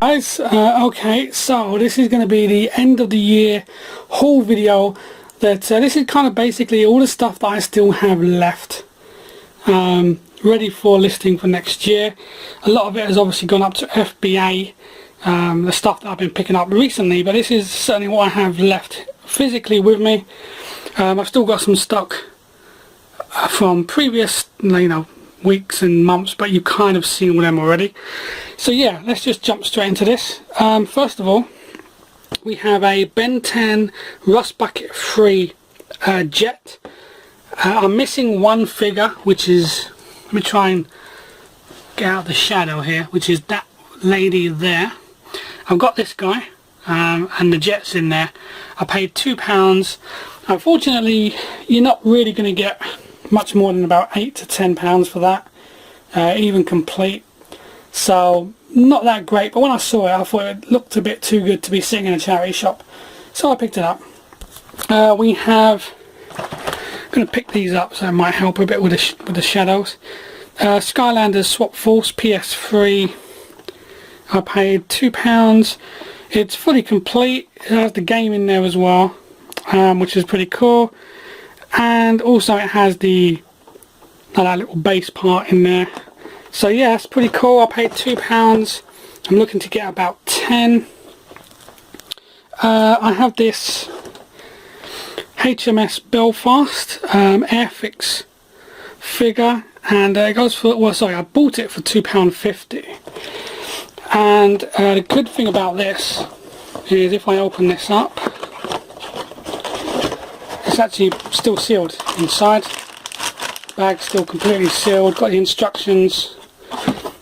Guys, okay, so this is going to be the end of the year haul video. This is kind of basically all the stuff that I still have left, ready for listing for next year. A lot of it has obviously gone up to FBA, the stuff that I've been picking up recently, but this is certainly what I have left physically with me. I've still got some stock from previous, weeks and months, but you've kind of seen all them already. So yeah, let's just jump straight into this. First of all, we have a Ben 10 Rust Bucket Free jet. I'm missing one figure, which is, let me try and get out the shadow here, which is that lady there. I've got this guy, and the jet's in there. I paid £2. Unfortunately, you're not really going to get much more than about £8 to £10 for that, even complete. So not that great, but when I saw it I thought it looked a bit too good to be sitting in a charity shop, so I picked it up. I'm going to pick these up so it might help a bit with the shadows. Skylanders Swap Force PS3. I paid £2. It's fully complete. It has the game in there as well, which is pretty cool. And also it has that little bass part in there. So yeah, that's pretty cool. I paid £2. I'm looking to get about 10. I have this HMS Belfast Airfix figure, and it goes for, well, sorry, I bought it for £2.50. And the good thing about this is if I open this up, it's actually still sealed inside. Bag still completely sealed, got the instructions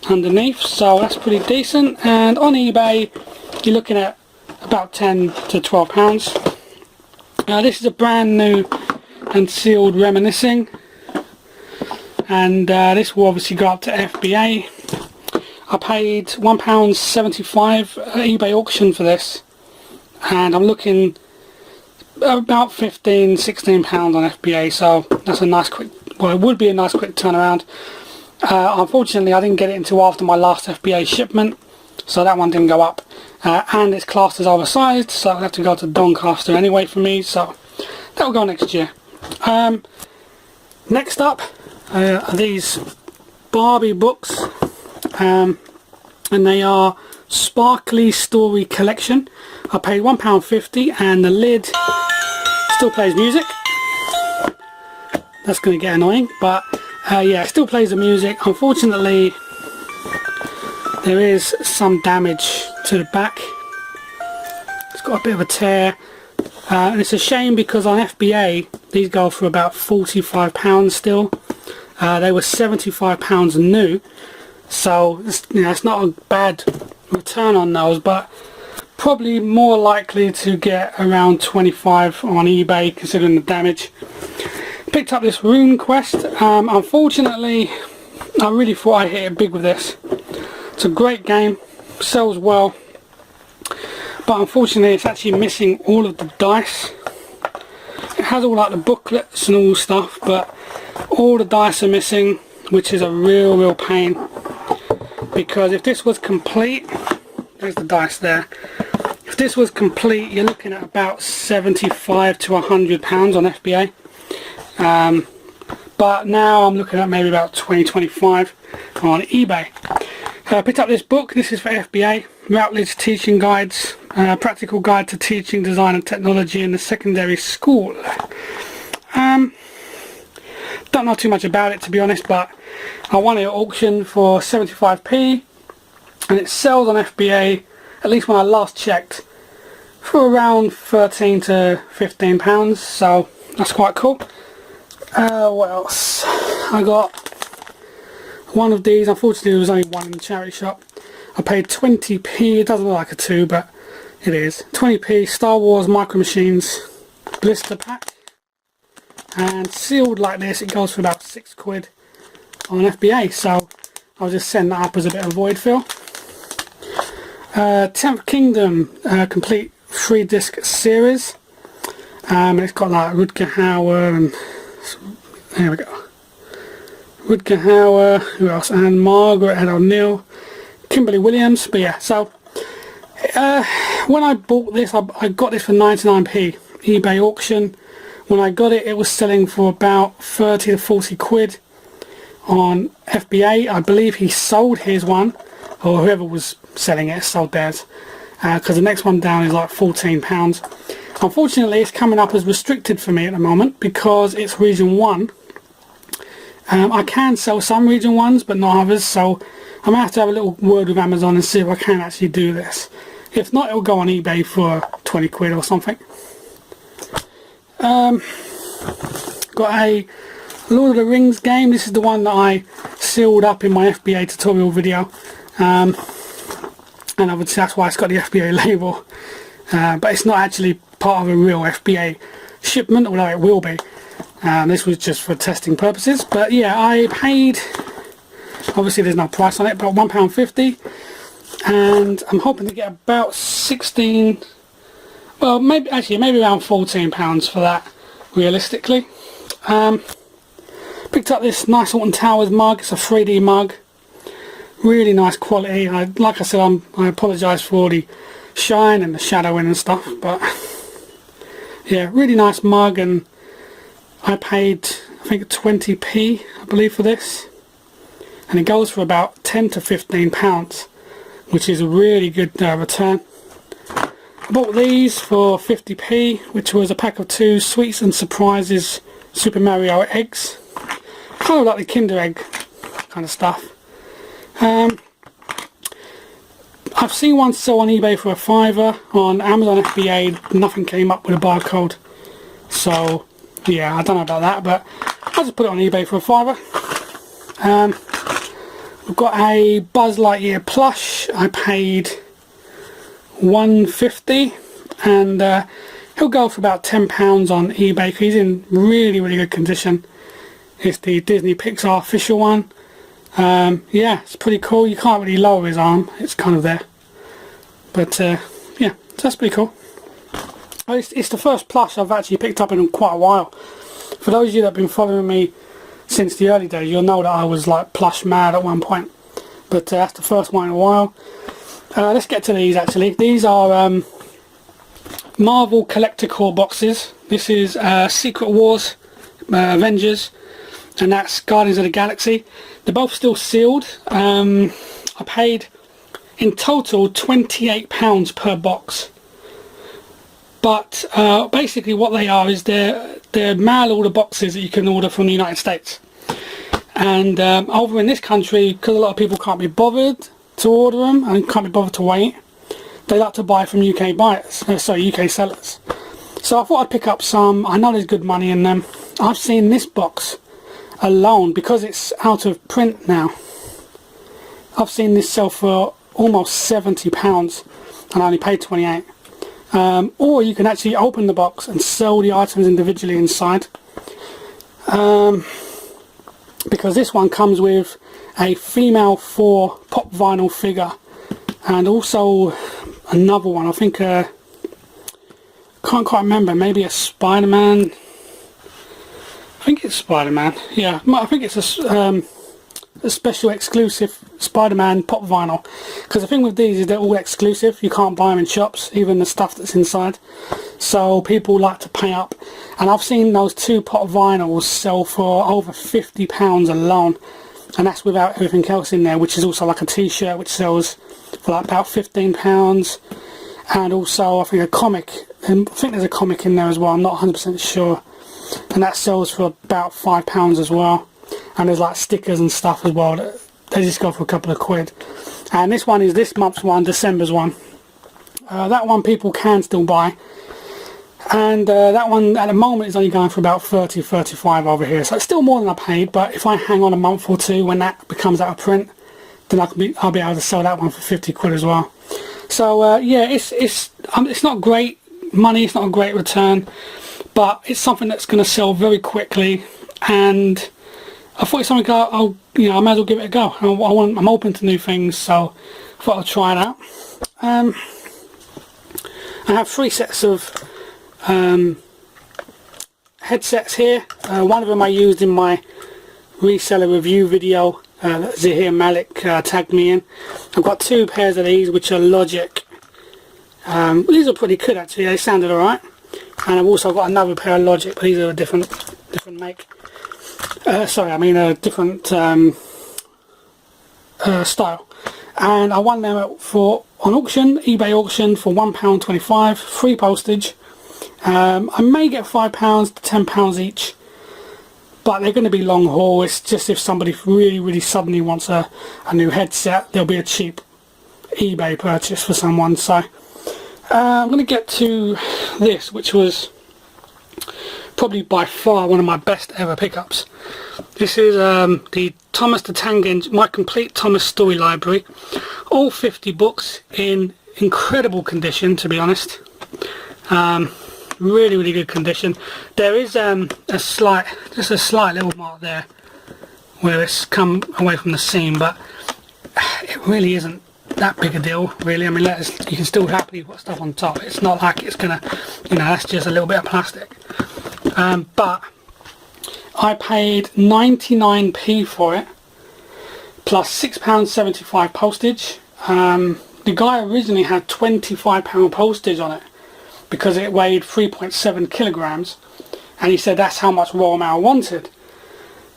underneath, so that's pretty decent. And on eBay you're looking at about £10 to £12. This is a brand new and sealed Reminiscing, and this will obviously go up to FBA. I paid £1.75 at eBay auction for this, and I'm looking about £15–16 on FBA, so that's a nice quick, well, it would be a nice quick turnaround. Unfortunately I didn't get it until after my last FBA shipment, so that one didn't go up, and it's classed as oversized, so I'll have to go to Doncaster anyway for me, so that will go next year. Next up are these Barbie books, and they are Sparkly Story Collection. I paid £1.50, and the lid still plays music. That's going to get annoying, but yeah, it still plays the music. Unfortunately there is some damage to the back. It's got a bit of a tear, and it's a shame because on FBA these go for about £45 still. They were £75 new, so it's not a bad return on those, but probably more likely to get around 25 on eBay considering the damage. Picked up this Rune Quest. Unfortunately I really thought I'd hit it big with this. It's a great game, sells well, but unfortunately it's actually missing all of the dice. It has all like the booklets and all stuff, but all the dice are missing, which is a real pain, because if this was complete, there's the dice there. If this was complete, you're looking at about £75 to £100 on FBA. But now I'm looking at maybe about $20–25 on eBay. I picked up this book. This is for FBA, Routledge Teaching Guides, Practical Guide to Teaching Design and Technology in the Secondary School. Don't know too much about it, to be honest, but I won it at auction for 75p, and it sells on FBA, at least when I last checked, for around £13 to £15, so that's quite cool. What else? I got one of these. Unfortunately there was only one in the charity shop. I paid 20p. It doesn't look like a 2, but it is 20p. Star Wars Micro Machines blister pack, and sealed like this it goes for about £6 on FBA, so I'll just send that up as a bit of void fill. 10th Kingdom complete 3-disc series, and it's got like Rutger Hauer, and there we go, Rutger Hauer, who else, and Margaret O'Neill, Kimberly Williams. But yeah, so When I bought this, I got this for 99p eBay auction. When I got it, it was selling for about 30 to 40 quid on FBA. I believe he sold his one, or whoever was selling it sold theirs, because the next one down is like £14. Unfortunately, it's coming up as restricted for me at the moment because it's region 1. I can sell some region 1s but not others, so I might have to have a little word with Amazon and see if I can actually do this. If not, it'll go on eBay for 20 quid or something. Got a Lord of the Rings game. This is the one that I sealed up in my FBA tutorial video, and obviously that's why it's got the FBA label, but it's not actually part of a real FBA shipment, although it will be. This was just for testing purposes, but yeah, I paid, obviously there's no price on it, but £1.50, and I'm hoping to get about 16, well maybe around £14 for that realistically. Picked up this nice Alton Towers mug. It's a 3D mug, really nice quality. Like I said, I apologise for all the shine and the shadowing and stuff, but yeah, really nice mug, and I paid, I think, 20p I believe for this, and it goes for about 10 to 15 pounds, which is a really good return. I bought these for 50p, which was a pack of 2 Sweets and Surprises Super Mario eggs, kind of like the Kinder Egg kind of stuff. I've seen one sell on eBay for a £5. On Amazon FBA nothing came up with a barcode, so yeah, I don't know about that, but I just put it on eBay for a £5. We've got a Buzz Lightyear plush. I paid £1.50, and he'll go for about £10 on eBay because he's in really good condition. It's the Disney Pixar official one. Yeah, it's pretty cool. You can't really lower his arm, it's kind of there, but yeah, so that's pretty cool. It's the first plush I've actually picked up in quite a while. For those of you that have been following me since the early days, you'll know that I was like plush mad at one point, but that's the first one in a while. Let's get to these actually. These are Marvel Collector Core boxes. This is Secret Wars, Avengers, and that's Guardians of the Galaxy. They're both still sealed. I paid in total £28 per box. But basically what they are is they're mail order boxes that you can order from the United States. And over in this country, because a lot of people can't be bothered to order them and can't be bothered to wait, they like to buy from UK buyers, UK sellers. So I thought I'd pick up some. I know there's good money in them. I've seen this box alone, because it's out of print now, I've seen this sell for almost £70, and I only paid 28. Or you can actually open the box and sell the items individually inside, because this one comes with a female 4 pop vinyl figure, and also another one, I think can't quite remember, maybe a Spider-Man. I think it's Spider-Man, yeah, I think it's a special exclusive Spider-Man pop vinyl, because the thing with these is they're all exclusive. You can't buy them in shops, even the stuff that's inside, so people like to pay up. And I've seen those 2 pop vinyls sell for over £50 alone, and that's without everything else in there, which is also like a t-shirt which sells for like about £15, and also I think a comic, and I think there's a comic in there as well, I'm not 100% sure, and that sells for about £5 as well. And there's like stickers and stuff as well that they just go for a couple of quid. And this one is this month's one, December's one. That one people can still buy, and that one at the moment is only going for about 30-35 over here, so it's still more than I paid. But if I hang on a month or two, when that becomes out of print, then I'll be able to sell that one for 50 quid as well. So yeah, it's not great money, it's not a great return, but it's something that's going to sell very quickly, and I thought it's something I might as well give it a go. I'm open to new things, so I thought I'd try it out. I have 3 sets of headsets here. One of them I used in my reseller review video that Zahir Malik tagged me in. I've got 2 pairs of these, which are Logic These are pretty good actually, they sounded alright. And I've also got another pair of Logic, but these are a different make. Sorry, I mean a different style. And I won them on auction, eBay auction, for £1.25, free postage. I may get £5 to £10 each, but they're going to be long haul. It's just if somebody really suddenly wants a new headset, there'll be a cheap eBay purchase for someone. So I'm going to get to this, which was probably by far one of my best ever pickups. This is the Thomas the Tank Engine, my complete Thomas story library, all 50 books in incredible condition, to be honest. Really good condition. There is just a slight little mark there where it's come away from the seam, but it really isn't that big a deal, really. I mean, you can still happily put stuff on top. It's not like it's gonna, that's just a little bit of plastic. But I paid 99p for it, plus £6.75 postage. The guy originally had £25 postage on it because it weighed 3.7 kilograms, and he said that's how much Royal Mail wanted.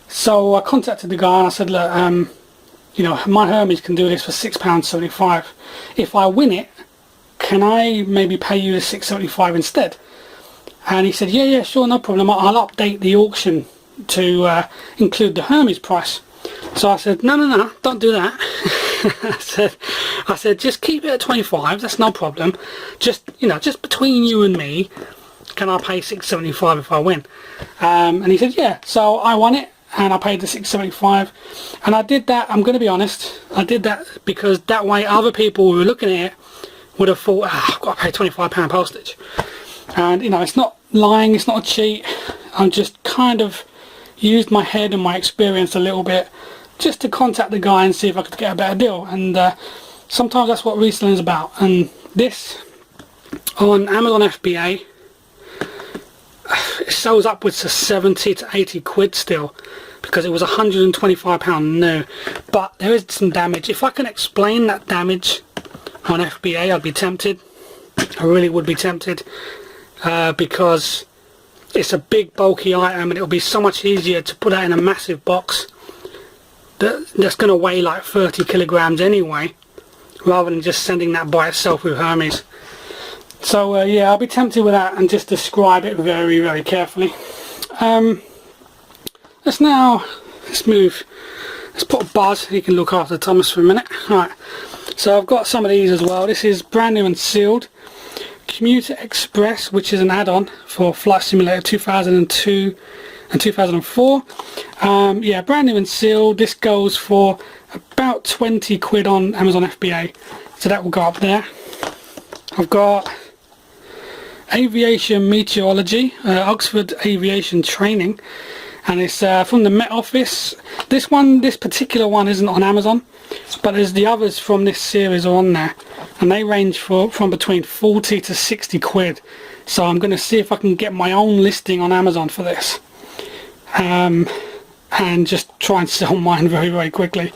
So I contacted the guy and I said, look, my Hermes can do this for £6.75. If I win it, can I maybe pay you the £6.75 instead? And he said, yeah, sure, no problem. I'll update the auction to include the Hermes price. So I said, no, don't do that. I said, just keep it at 25. That's no problem. Just between you and me, can I pay £6.75 if I win? And he said, yeah. So I won it, and I paid the £6.75. And I did that. I'm going to be honest. I did that because that way other people who were looking at it would have thought, I've got to pay £25 postage. And it's not lying, it's not a cheat. I'm just kind of used my head and my experience a little bit just to contact the guy and see if I could get a better deal. And sometimes that's what reselling is about. And this on Amazon FBA, it sells upwards to 70 to 80 quid still, because it was £125 new. But there is some damage. If I can explain that damage on FBA, I'd be tempted. I really would be tempted. Because it's a big bulky item, and it'll be so much easier to put that in a massive box that's going to weigh like 30 kilograms anyway, rather than just sending that by itself with Hermes. So yeah, I'll be tempted with that and just describe it very carefully. Let's move. Let's put Buzz. He can look after Thomas for a minute. Alright, so I've got some of these as well. This is brand new and sealed. Commuter Express, which is an add-on for Flight Simulator 2002 and 2004. Yeah, brand new and sealed. This goes for about 20 quid on Amazon FBA, so that will go up there. I've got Aviation Meteorology, Oxford Aviation Training, and it's from the Met Office. This particular one isn't on Amazon, but there's the others from this series are on there, and they range from between 40 to 60 quid. So I'm going to see if I can get my own listing on Amazon for this, and just try and sell mine very quickly.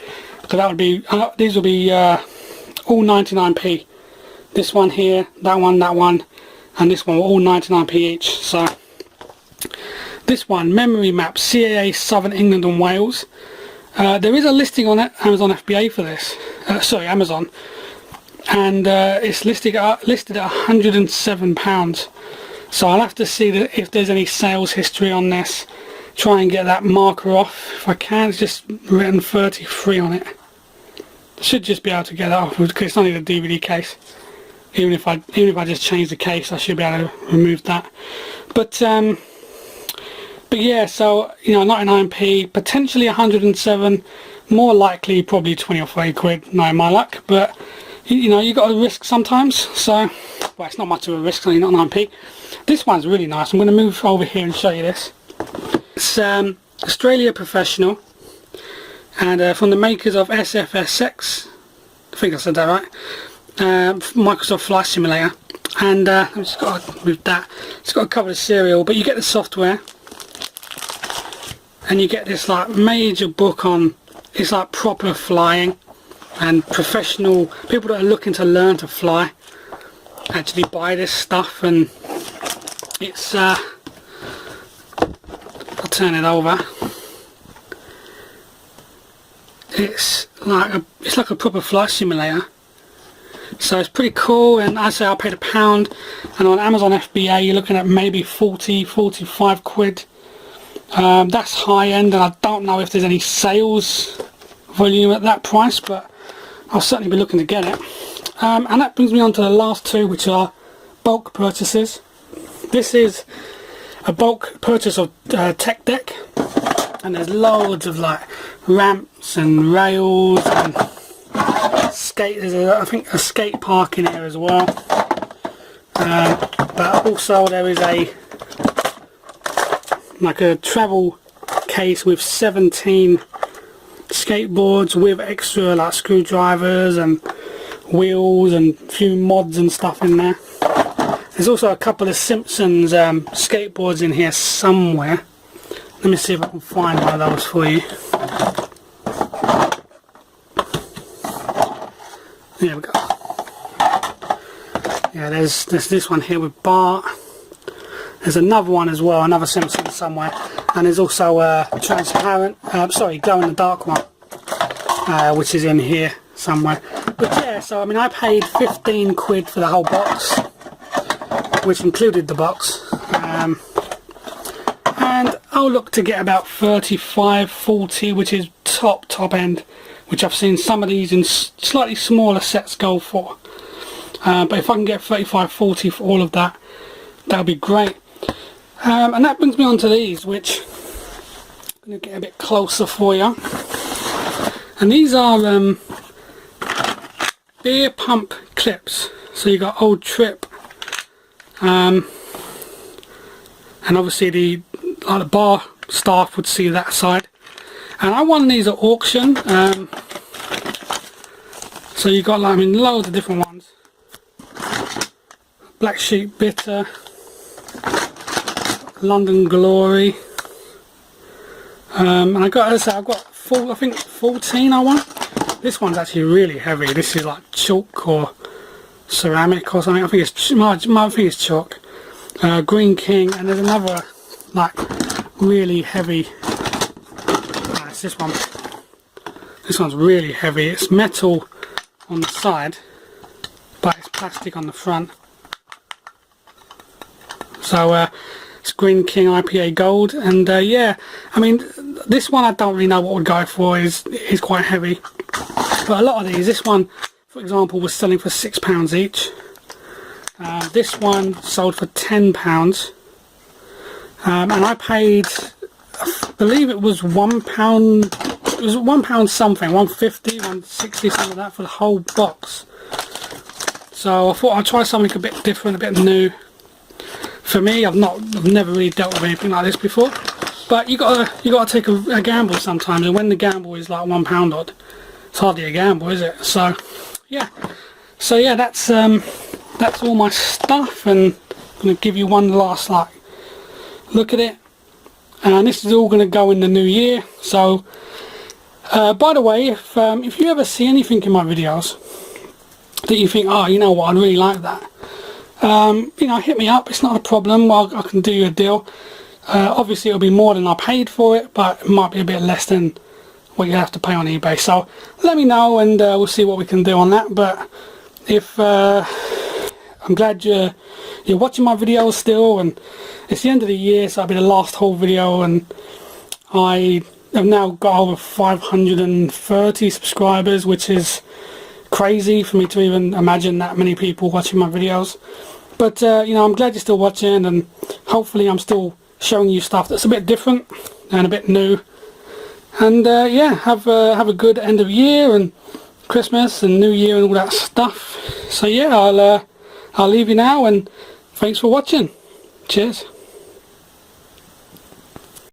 So that would be these will be all 99p. This one here, that one, and this one were all 99p each. So this one, Memory Map, CAA Southern England and Wales. There is a listing on Amazon FBA for this. Sorry, Amazon, and it's listed at £107. So I'll have to see if there's any sales history on this. Try and get that marker off if I can. It's just written 33 on it. Should just be able to get that off because it's only the DVD case. Even if I just change the case, I should be able to remove that. But yeah, so 99p, potentially 107, more likely probably 20 or 30 quid, no my luck. But you got to risk sometimes. So well, it's not much of a risk, only not 9p. This one's really nice. I'm going to move over here and show you this. It's Australia Professional, and from the makers of SFSX, I think I said that right, Microsoft Flight Simulator. And I've just got to move that. It's got to cover the serial, but you get the software, and you get this like major book on, it's like proper flying and professional people that are looking to learn to fly. actually buy this stuff, and it's I'll turn it over. It's like a proper flight simulator, so it's pretty cool. And I say I paid £1, and on Amazon FBA you're looking at maybe 40-45 quid. That's high end, and I don't know if there's any sales volume at that price, but I'll certainly be looking to get it. And that brings me on to the last two, which are bulk purchases. This is a bulk purchase of Tech Deck, and there's loads of like ramps and rails and skate. There's I think a skate park in here as well, but also there is like a travel case with 17 skateboards with extra like screwdrivers and wheels and a few mods and stuff in there. There's also a couple of Simpsons skateboards in here somewhere. Let me see if I can find one of those for you. There we go. Yeah, there's this one here with Bart. There's another one as well, another Simpson somewhere, and there's also a transparent, glow in the dark one, which is in here somewhere. But yeah, so I mean, I paid 15 quid for the whole box, which included the box, and I'll look to get about 35-40, which is top end, which I've seen some of these in slightly smaller sets go for. But if I can get 35-40 for all of that, that'll be great. And that brings me on to these, which I'm going to get a bit closer for you. And these are beer pump clips. So you got Old Trip, and obviously the bar staff would see that side. And I won these at auction. So you got like, I mean, loads of different ones. Black Sheep Bitter, London Glory, and I got, as I say, I've got I think 14 I won. This one's actually really heavy. This is like chalk or ceramic or something. I think it's chalk. Green King, and there's another like really heavy. It's this one. This one's really heavy. It's metal on the side, but it's plastic on the front. So it's Green King IPA Gold, and yeah, I mean, this one I don't really know what would go for. Is quite heavy, but a lot of these, this one for example was selling for £6 each. This one sold for £10, and I paid, I believe it was £1. It was £1 something, 150, 160, something like that for the whole box. So I thought I'd try something a bit different, a bit new. For me, I've never really dealt with anything like this before. But you gotta take a gamble sometimes, and when the gamble is like £1 odd, it's hardly a gamble, is it? So yeah, that's all my stuff, and I'm gonna give you one last like look at it. And this is all gonna go in the new year. So by the way, if you ever see anything in my videos that you think, oh, you know what, I'd really like that, you know, hit me up. It's not a problem. Well, I can do you a deal. Obviously it'll be more than I paid for it, but it might be a bit less than what you have to pay on eBay. So let me know, and we'll see what we can do on that. But if I'm glad you're watching my videos still, and it's the end of the year, so it'll be the last whole video, and I have now got over 530 subscribers, which is crazy for me to even imagine that many people watching my videos. But you know, I'm glad you're still watching, and hopefully I'm still showing you stuff that's a bit different and a bit new. And yeah, have a good end of year and Christmas and New Year and all that stuff. So yeah, I'll leave you now, and thanks for watching. Cheers.